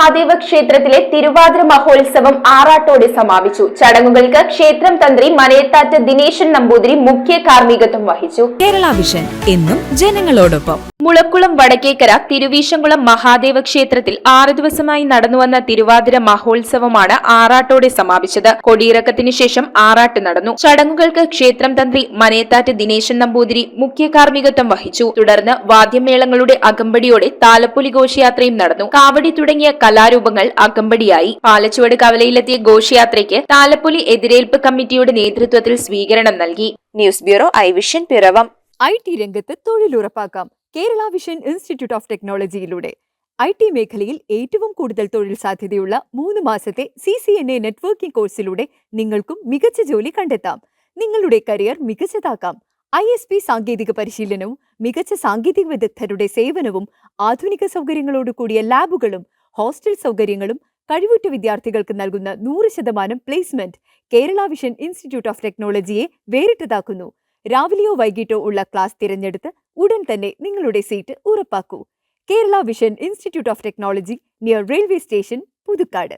മഹാദേവ ക്ഷേത്രത്തിലെ തിരുവാതിര മഹോത്സവം ആറാട്ടോടെ സമാപിച്ചു. ചടങ്ങുകൾക്ക് ക്ഷേത്രം തന്ത്രി മനയത്താറ്റ് ദിനേശൻ നമ്പൂതിരി മുഖ്യ കാർമ്മികത്വം വഹിച്ചു. കേരള വിഷൻ എന്നും ജനങ്ങളോടൊപ്പം. മുളക്കുളം വടക്കേക്കര തിരുവീശംകുളം മഹാദേവ ക്ഷേത്രത്തിൽ 6 ദിവസമായി നടന്നുവന്ന തിരുവാതിര മഹോത്സവമാണ് ആറാട്ടോടെ സമാപിച്ചത്. കൊടിയിറക്കത്തിന് ശേഷം ആറാട്ട് നടന്നു. ചടങ്ങുകൾക്ക് ക്ഷേത്രം തന്ത്രി മനയത്താറ്റ് ദിനേശൻ നമ്പൂതിരി മുഖ്യ കാർമ്മികത്വം വഹിച്ചു. തുടർന്ന് വാദ്യമേളങ്ങളുടെ അകമ്പടിയോടെ താലപ്പൊലി ഘോഷയാത്രയും നടന്നു. കാവടി തുടങ്ങിയ കലാരൂപങ്ങൾ അകമ്പടിയായി. പാലച്ചുവട് കവലയിലെത്തിയ ഘോഷയാത്രയ്ക്ക് താലപ്പൊലി എതിരേൽപ്പ് കമ്മിറ്റിയുടെ നേതൃത്വത്തിൽ സ്വീകരണം നൽകി. News bureau I vision Piravom. IT രംഗത്ത് തൊഴിലുറപ്പാക്കാം കേരള വിഷൻ ഇൻസ്റ്റിറ്റ്യൂട്ട് ഓഫ് ടെക്നോളജിയിലൂടെ. IT മേഖലയിൽ ഏറ്റവും കൂടുതൽ തൊഴിൽ സാധ്യതയുള്ള 3 മാസത്തെ CCNA നെറ്റ്വർക്കിംഗ് കോഴ്സിലൂടെ നിങ്ങൾക്കും മികച്ച ജോലി കണ്ടെത്താം. നിങ്ങളുടെ കരിയർ മികച്ചതാക്കാം. ISP സാങ്കേതിക പരിശീലനവും മികച്ച സാങ്കേതിക വിദഗ്ധരുടെ സേവനവും ആധുനിക സൗകര്യങ്ങളോട് കൂടിയ ലാബുകളും ഹോസ്റ്റൽ സൗകര്യങ്ങളും കഴിവുറ്റ വിദ്യാർത്ഥികൾക്ക് നൽകുന്ന 100% placement Kerala vision institute of ടെക്നോളജിയെ വേറിട്ടതാക്കുന്നു. രാവിലെയോ വൈകിട്ടോ ഉള്ള ക്ലാസ് തിരഞ്ഞെടുത്ത് ഉടൻ തന്നെ നിങ്ങളുടെ സീറ്റ് ഉറപ്പാക്കൂ. Kerala vision institute of technology, near railway station, Puthukkad.